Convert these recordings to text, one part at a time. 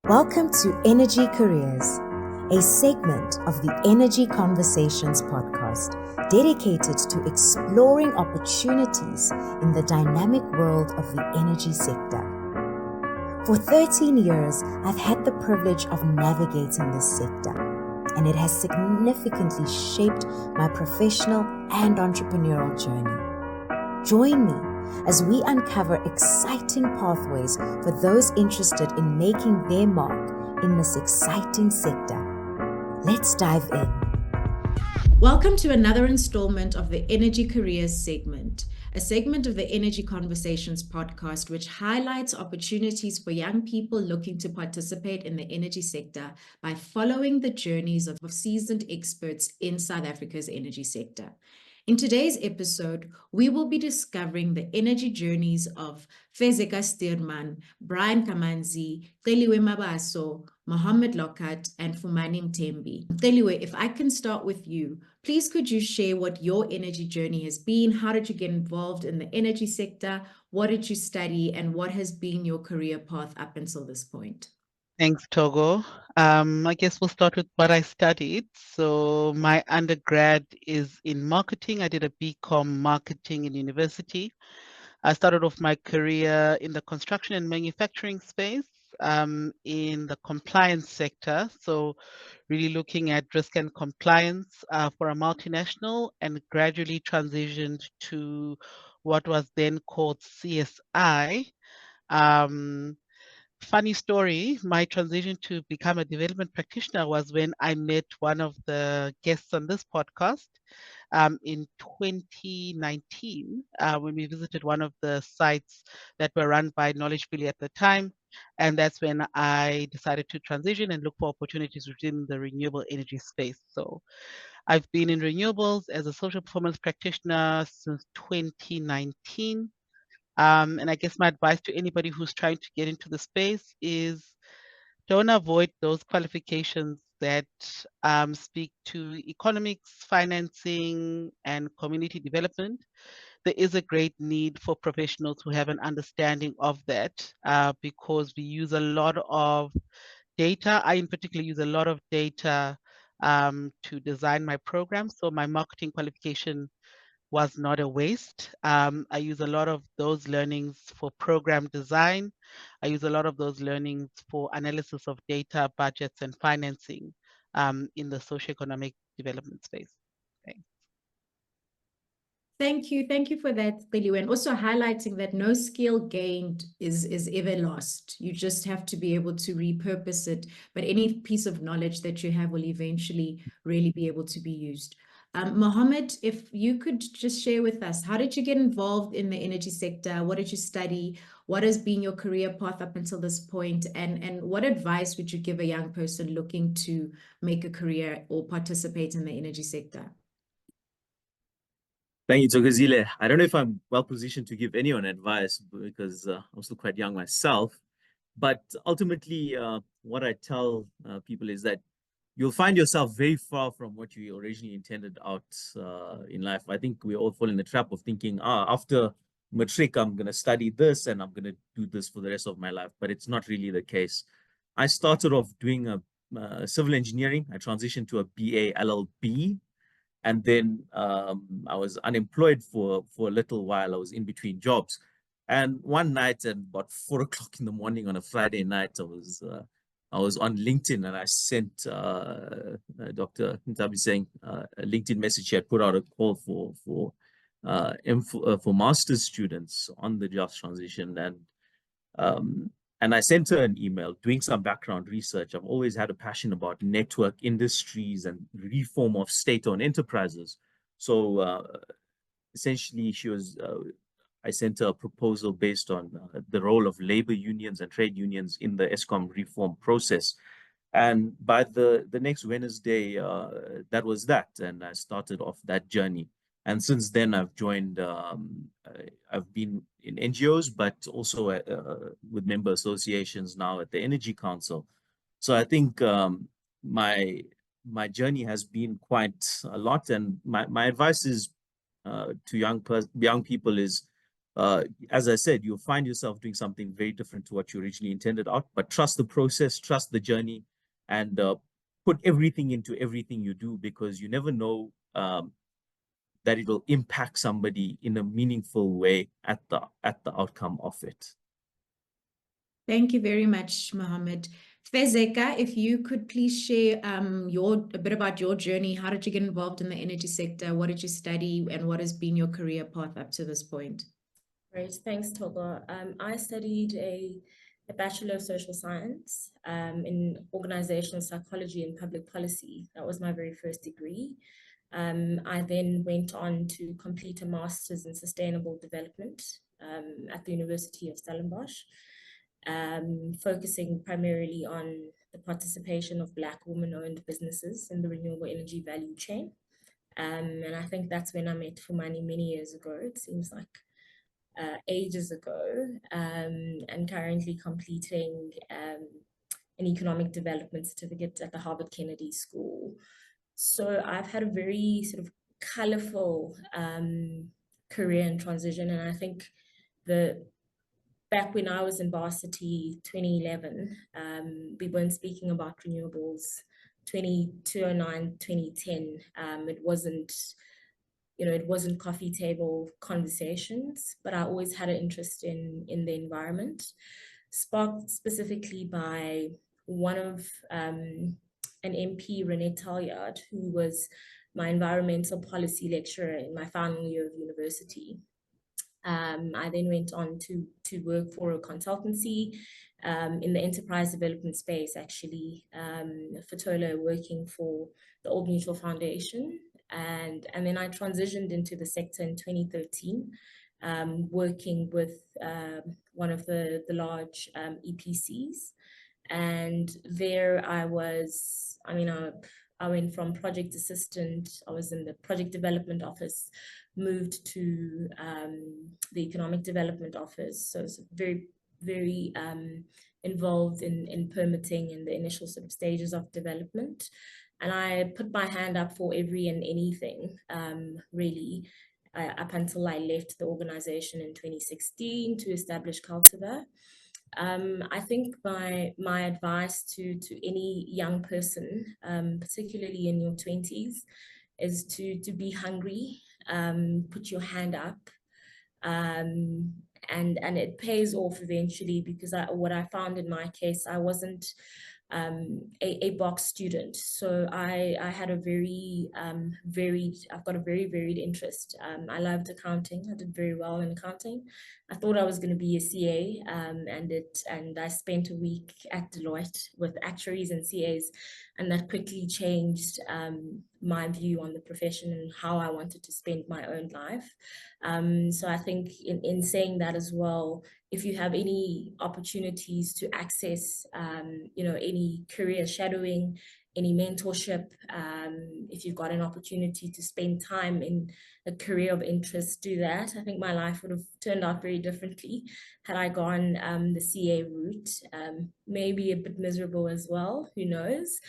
Welcome to Energy Careers, a segment of the Energy Conversations podcast dedicated to exploring opportunities in the dynamic world of the energy sector. For 13 years, I've had the privilege of navigating this sector, and it has significantly shaped my professional and entrepreneurial journey. Join me as we uncover exciting pathways for those interested in making their mark in this exciting sector. Let's dive in. Welcome to another installment of the Energy Careers segment, a segment of the Energy Conversations podcast, which highlights opportunities for young people looking to participate in the energy sector by following the journeys of seasoned experts in South Africa's energy sector. In today's episode, we will be discovering the energy journeys of Fezeka Stuurman, Brian Kamanzi, Celiwe Mabaso, Muhammed Lokhat, and Fumani Mthembi. Celiwe, if I can start with you, please could you share what your energy journey has been? How did you get involved in the energy sector? What did you study? And what has been your career path up until this point? Thanks, Togo. I guess we'll start with what I studied. So my undergrad is in marketing. I did a BCom marketing in university. I started off my career in the construction and manufacturing space, in the compliance sector. So really looking at risk and compliance for a multinational, and gradually transitioned to what was then called CSI. Funny story, my transition to become a development practitioner was when I met one of the guests on this podcast in 2019 when we visited one of the sites that were run by Knowledge Billy at the time. And that's when I decided to transition and look for opportunities within the renewable energy space. So I've been in renewables as a social performance practitioner since 2019. And I guess my advice to anybody who's trying to get into the space is don't avoid those qualifications that speak to economics, financing, and community development. There is a great need for professionals who have an understanding of that because we use a lot of data. I, in particular, use a lot of data to design my program. So my marketing qualification was not a waste. I use a lot of those learnings for program design. I use a lot of those learnings for analysis of data, budgets, and financing in the socioeconomic development space. Thanks. Thank you. Thank you for that, Celiwe, and also highlighting that no skill gained is ever lost. You just have to be able to repurpose it, but any piece of knowledge that you have will eventually really be able to be used. Muhammad, if you could just share with us, how did you get involved in the energy sector? What did you study? What has been your career path up until this point? And what advice would you give a young person looking to make a career or participate in the energy sector? Thank you, Togozile. I don't know if I'm well positioned to give anyone advice because I'm still quite young myself. But ultimately, what I tell people is that you'll find yourself very far from what you originally intended out in life. I think we all fall in the trap of thinking, after matric, I'm going to study this and I'm going to do this for the rest of my life. But it's not really the case. I started off doing a civil engineering. I transitioned to a BA LLB. And then I was unemployed for a little while. I was in between jobs. And one night at about 4 o'clock in the morning on a Friday night, I was on LinkedIn and I sent Dr. Mthembi saying a LinkedIn message. She had put out a call for master's students on the just transition. And I sent her an email doing some background research. I've always had a passion about network industries and reform of state-owned enterprises. So essentially, I sent her a proposal based on the role of labor unions and trade unions in the Eskom reform process. And by the next Wednesday, that was that. And I started off that journey. And since then, I've joined, I've been in NGOs, but also with member associations now at the Energy Council. So I think my journey has been quite a lot. And my advice is to young people is as I said, you'll find yourself doing something very different to what you originally intended out. But trust the process, trust the journey, and put everything into everything you do, because you never know that it will impact somebody in a meaningful way at the outcome of it. Thank you very much, Muhammed. Fezeka, if you could please share a bit about your journey. How did you get involved in the energy sector? What did you study, and what has been your career path up to this point? Great, thanks, Togo. I studied a Bachelor of Social Science in Organizational Psychology and Public Policy. That was my very first degree. I then went on to complete a Master's in Sustainable Development at the University of Stellenbosch, focusing primarily on the participation of Black women-owned businesses in the renewable energy value chain. And I think that's when I met Fumani many years ago. It seems like ages ago, and currently completing an economic development certificate at the Harvard Kennedy School. So I've had a very sort of colorful career and transition, and I think back when I was in varsity 2011, we weren't speaking about renewables. 2009, 2010, it wasn't, it wasn't coffee table conversations, but I always had an interest in the environment, sparked specifically by one of an MP, Renee Talliard, who was my environmental policy lecturer in my final year of university. I then went on to work for a consultancy in the enterprise development space, actually, for Tolo, working for the Old Mutual Foundation. And then I transitioned into the sector in 2013, working with one of the large EPCs. And there I went from project assistant, I was in the project development office, moved to the economic development office. So it's very, very involved in permitting in the initial sort of stages of development. And I put my hand up for every and anything, really, up until I left the organization in 2016 to establish Cultiver. I think my advice to any young person, particularly in your 20s, is to be hungry, put your hand up, and it pays off eventually, because what I found in my case, I wasn't a box student. So I had a very I've got a very varied interest. I loved accounting. I did very well in accounting. I thought I was going to be a CA, and I spent a week at Deloitte with actuaries and CAs, and that quickly changed my view on the profession and how I wanted to spend my own life. So I think in saying that as well, if you have any opportunities to access, any career shadowing, any mentorship, if you've got an opportunity to spend time in a career of interest, do that. I think my life would have turned out very differently had I gone the CA route. Maybe a bit miserable as well, who knows?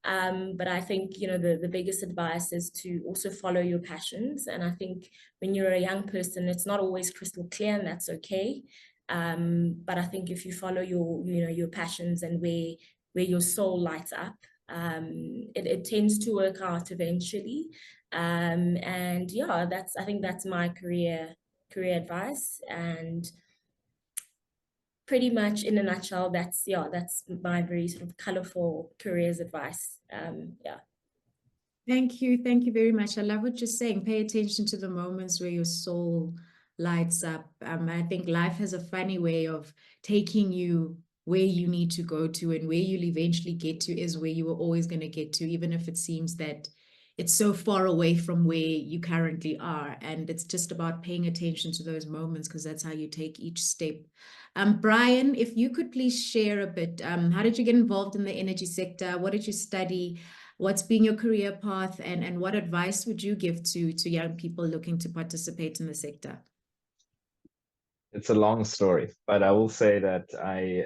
But I think, the biggest advice is to also follow your passions. And I think when you're a young person, it's not always crystal clear, and that's okay. But I think if you follow your passions and where your soul lights up, it tends to work out eventually. And yeah, I think that's my career advice. And pretty much in a nutshell, that's my very sort of colorful careers advice. Yeah. Thank you very much. I love what you're saying. Pay attention to the moments where your soul lights up. I think life has a funny way of taking you where you need to go to, and where you'll eventually get to is where you were always going to get to, even if it seems that it's so far away from where you currently are. And it's just about paying attention to those moments, because that's how you take each step. Brian, if you could please share a bit, how did you get involved in the energy sector? What did you study? What's been your career path, and what advice would you give to young people looking to participate in the sector? It's a long story, but I will say that I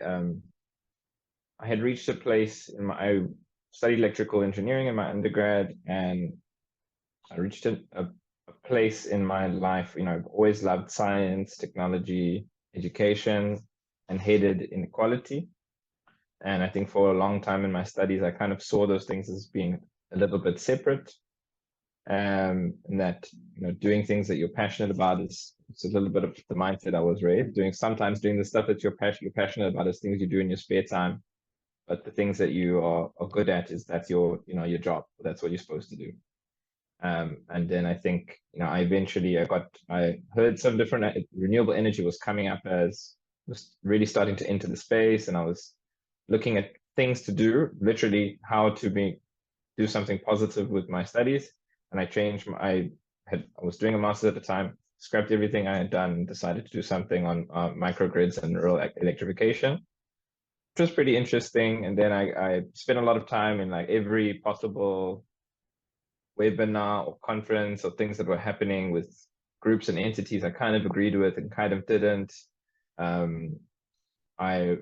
had reached a place I studied electrical engineering in my undergrad, and I reached a place in my life. I've always loved science, technology, education, and hated inequality. And I think for a long time in my studies, I kind of saw those things as being a little bit separate. And that, doing things that you're passionate about it's a little bit of the mindset I was raised. Sometimes doing the stuff that you're passionate about is things you do in your spare time. But the things that you are good at that's your job. That's what you're supposed to do. And then I think, I eventually I heard some different renewable energy was coming up was really starting to enter the space, and I was looking at things to do, literally how to do something positive with my studies. And I was doing a master's at the time, scrapped everything I had done, decided to do something on microgrids and rural electrification, which was pretty interesting. And then I spent a lot of time in like every possible webinar or conference or things that were happening with groups and entities I kind of agreed with and kind of didn't. I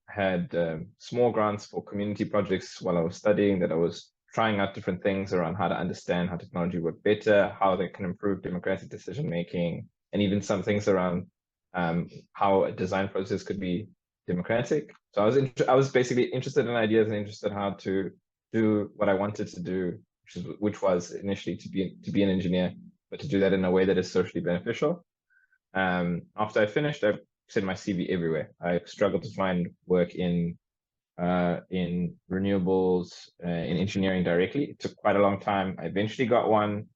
had small grants for community projects while I was studying, that I was trying out different things around how to understand how technology works better, how they can improve democratic decision making, and even some things around how a design process could be democratic. So I was basically interested in ideas and interested in how to do what I wanted to do, which was initially to be an engineer, but to do that in a way that is socially beneficial. After I finished, I sent my CV everywhere. I struggled to find work in renewables, in engineering directly. It took quite a long time. I eventually got one.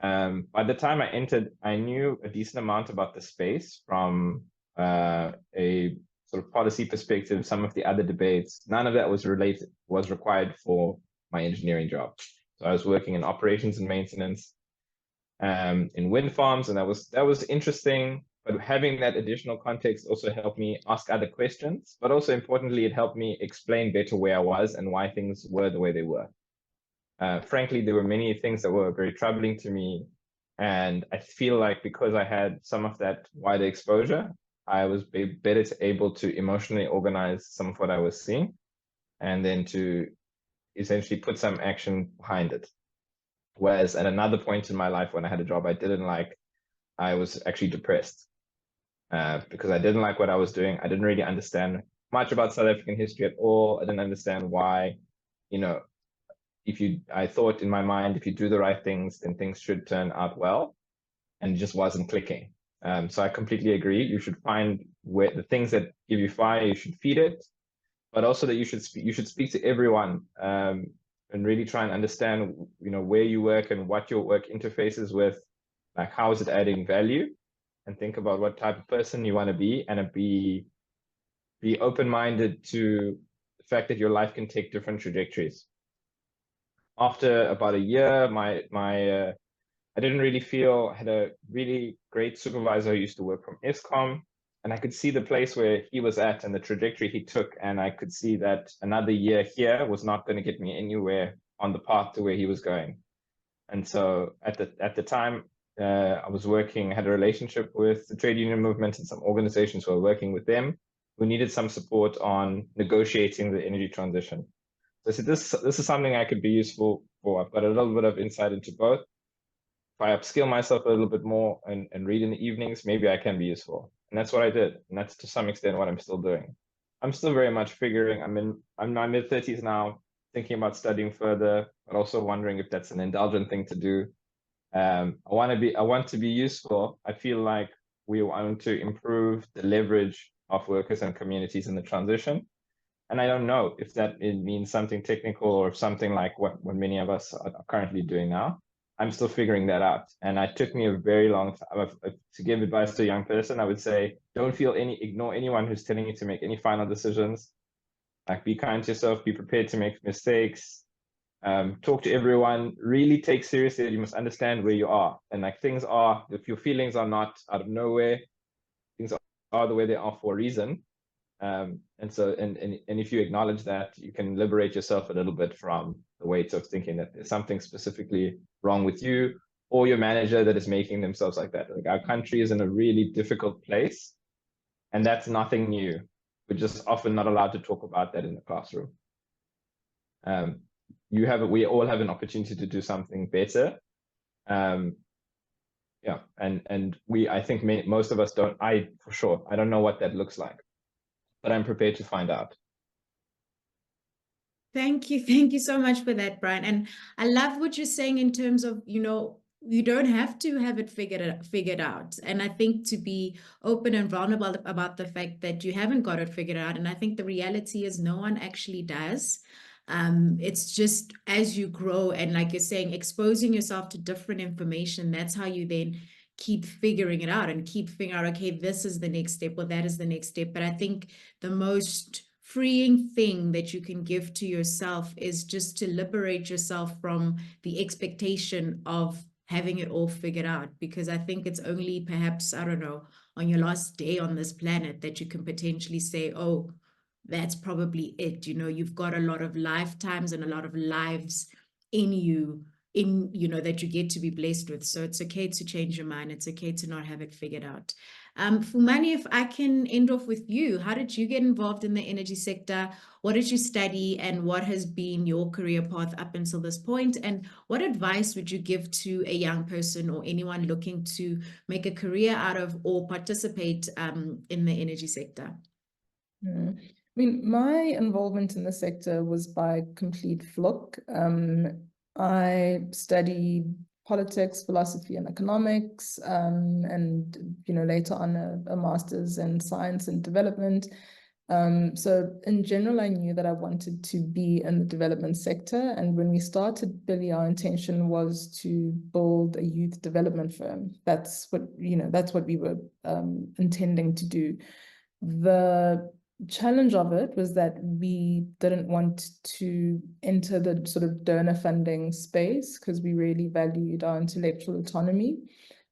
By the time I entered, I knew a decent amount about the space from a sort of policy perspective. Some of the other debates, none of that was required for my engineering job. So I was working in operations and maintenance in wind farms, and that was interesting. But having that additional context also helped me ask other questions, but also importantly, it helped me explain better where I was and why things were the way they were. Frankly, there were many things that were very troubling to me. And I feel like because I had some of that wider exposure, I was better able to emotionally organize some of what I was seeing, and then to essentially put some action behind it. Whereas at another point in my life when I had a job I didn't like, I was actually depressed. Because I didn't like what I was doing. I didn't really understand much about South African history at all. I didn't understand why, I thought in my mind, if you do the right things, then things should turn out well, and it just wasn't clicking. So I completely agree. You should find where the things that give you fire, you should feed it, but also that you should speak to everyone, and really try and understand, where you work and what your work interfaces with, like how is it adding value, and think about what type of person you want to be, and be open-minded to the fact that your life can take different trajectories. After about a year, I didn't really feel, I had a really great supervisor who used to work from Eskom, and I could see the place where he was at and the trajectory he took, and I could see that another year here was not going to get me anywhere on the path to where he was going. And so at the time, I was I had a relationship with the trade union movement and some organizations who were working with them who needed some support on negotiating the energy transition. So I said, this is something I could be useful for. I've got a little bit of insight into both. If I upskill myself a little bit more and read in the evenings, maybe I can be useful. And that's what I did. And that's to some extent what I'm still doing. I'm still very much figuring, I'm in my mid-30s now, thinking about studying further, but also wondering if that's an indulgent thing to do. I want to be useful. I feel like we want to improve the leverage of workers and communities in the transition. And I don't know if it means something technical or something like what many of us are currently doing now. I'm still figuring that out. And it took me a very long time. To give advice to a young person, I would say, ignore anyone who's telling you to make any final decisions. Like, be kind to yourself, be prepared to make mistakes. Talk to everyone, really take seriously that you must understand where you are. And like, if your feelings are not out of nowhere, things are the way they are for a reason. And if you acknowledge that, you can liberate yourself a little bit from the weight of thinking that there's something specifically wrong with you or your manager that is making themselves like that. Like, our country is in a really difficult place, and that's nothing new. We're just often not allowed to talk about that in the classroom. We all have an opportunity to do something better. Yeah, and I think most of us don't. For sure, I don't know what that looks like, but I'm prepared to find out. Thank you so much for that, Brian. And I love what you're saying in terms of, you don't have to have it figured out. And I think to be open and vulnerable about the fact that you haven't got it figured out. And I think the reality is no one actually does. It's just as you grow and, like you're saying, exposing yourself to different information, that's how you then keep figuring it out and keep figuring out, okay, this is the next step or that is the next step. But I think the most freeing thing that you can give to yourself is just to liberate yourself from the expectation of having it all figured out, because I think it's only perhaps, I don't know, on your last day on this planet that you can potentially say, oh, that's probably it. You've got a lot of lifetimes and a lot of lives in you, that you get to be blessed with. So it's okay to change your mind. It's okay to not have it figured out. Fumani, if I can end off with you, how did you get involved in the energy sector? What did you study, and what has been your career path up until this point? And what advice would you give to a young person or anyone looking to make a career out of or participate in the energy sector? I mean, my involvement in the sector was by complete fluke. I studied politics, philosophy, and economics, and later on a master's in science and development. So in general, I knew that I wanted to be in the development sector. And when we started Billy, our intention was to build a youth development firm. That's what we were intending to do. The challenge of it was that we didn't want to enter the sort of donor funding space because we really valued our intellectual autonomy.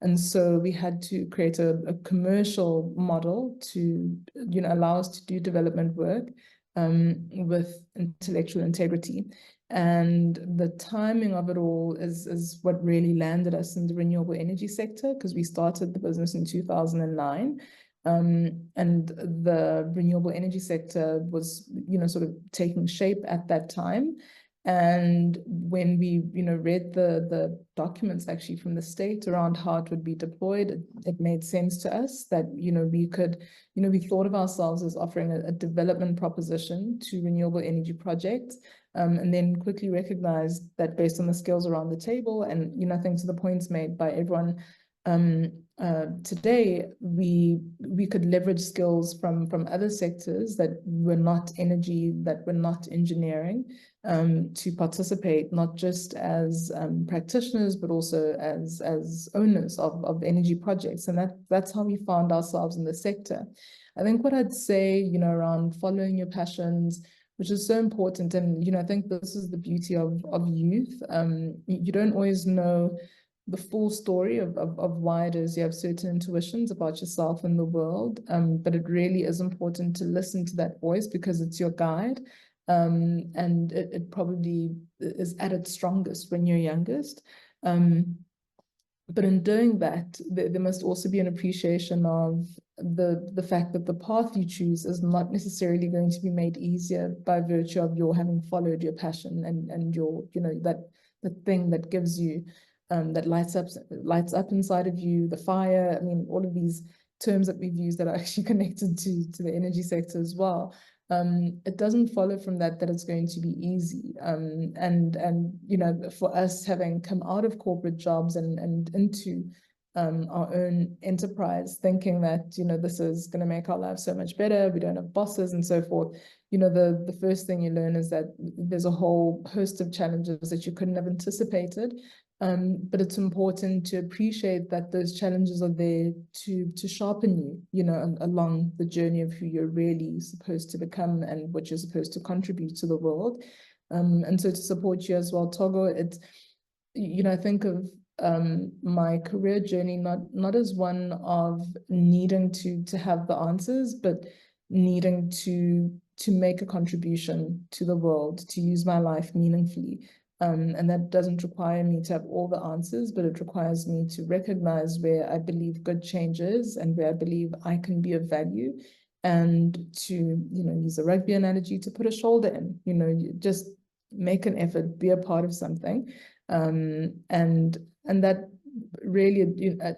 And so we had to create a commercial model to allow us to do development work with intellectual integrity. And the timing of it all is what really landed us in the renewable energy sector, because we started the business in 2009. And the renewable energy sector was, sort of taking shape at that time. And when we, read the documents actually from the state around how it would be deployed, it made sense to us that, we could, we thought of ourselves as offering a development proposition to renewable energy projects, and then quickly recognized that based on the skills around the table and, I think to the points made by everyone, today, we could leverage skills from other sectors that were not energy, that were not engineering, to participate not just as practitioners, but also as owners of energy projects. And that's how we found ourselves in the sector. I think what I'd say, around following your passions, which is so important. And, I think this is the beauty of youth. You don't always know the full story of why it is you have certain intuitions about yourself and the world. But it really is important to listen to that voice because it's your guide. And it probably is at its strongest when you're youngest. But in doing that, there must also be an appreciation of the fact that the path you choose is not necessarily going to be made easier by virtue of your having followed your passion and your, the thing that gives you that lights up inside of you, the fire. I mean, all of these terms that we've used that are actually connected to the energy sector as well. It doesn't follow from that it's going to be easy. And for us having come out of corporate jobs and into our own enterprise, thinking that, this is going to make our lives so much better, we don't have bosses and so forth. The first thing you learn is that there's a whole host of challenges that you couldn't have anticipated. But it's important to appreciate that those challenges are there to sharpen you, along the journey of who you're really supposed to become and what you're supposed to contribute to the world. And so to support you as well, Togo, it's, I think of my career journey not as one of needing to have the answers, but needing to make a contribution to the world, to use my life meaningfully. And that doesn't require me to have all the answers, but it requires me to recognize where I believe good change is and where I believe I can be of value, and to, use a rugby analogy, to put a shoulder in, you just make an effort, be a part of something. And that really,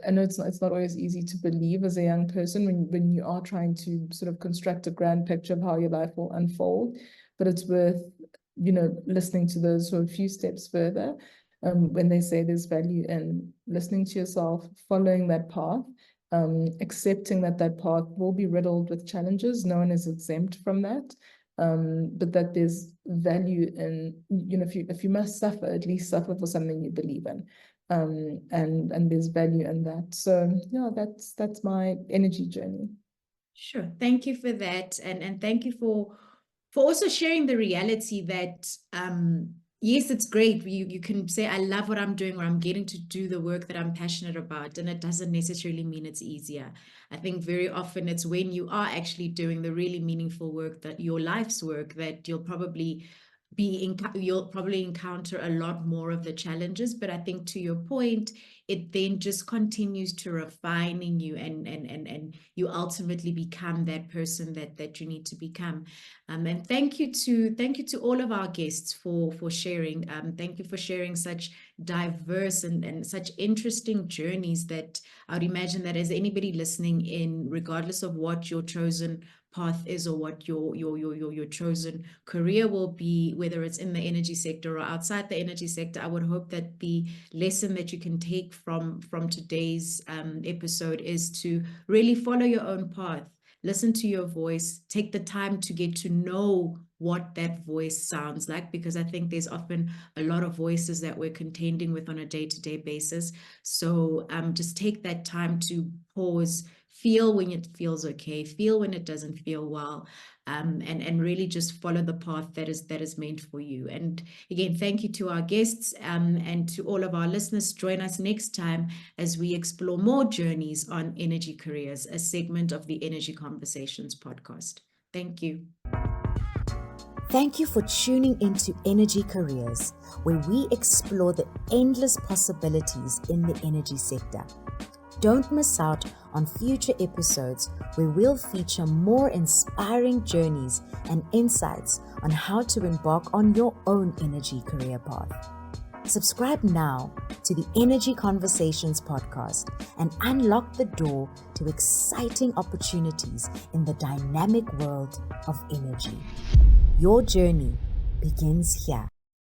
I know it's not always easy to believe as a young person when you are trying to sort of construct a grand picture of how your life will unfold, but it's worth, listening to those sort of few steps further, when they say there's value in listening to yourself, following that path, accepting that path will be riddled with challenges. No one is exempt from that. But that there's value in, if you must suffer, at least suffer for something you believe in. And there's value in that. So yeah, that's my energy journey. Sure. Thank you for that. And thank you for also sharing the reality that yes, it's great. You can say, I love what I'm doing, or I'm getting to do the work that I'm passionate about. And it doesn't necessarily mean it's easier. I think very often it's when you are actually doing the really meaningful work, that your life's work, that you'll probably encounter a lot more of the challenges. But I think, to your point, it then just continues to refining you, and you ultimately become that person that you need to become. And thank you to all of our guests for sharing. Thank you for sharing such diverse and such interesting journeys that I would imagine that as anybody listening in, regardless of what your chosen path is or what your chosen career will be, whether it's in the energy sector or outside the energy sector, I would hope that the lesson that you can take from today's episode is to really follow your own path, listen to your voice, take the time to get to know what that voice sounds like, because I think there's often a lot of voices that we're contending with on a day-to-day basis. So just take that time to pause, feel when it feels okay, feel when it doesn't feel well, and really just follow the path that is meant for you. And again, thank you to our guests, and to all of our listeners. Join us next time as we explore more journeys on energy careers, a segment of the Energy Conversations podcast. Thank you. Thank you for tuning into Energy Careers, where we explore the endless possibilities in the energy sector. Don't miss out on future episodes where we'll feature more inspiring journeys and insights on how to embark on your own energy career path. Subscribe now to the Energy Conversations podcast and unlock the door to exciting opportunities in the dynamic world of energy. Your journey begins here.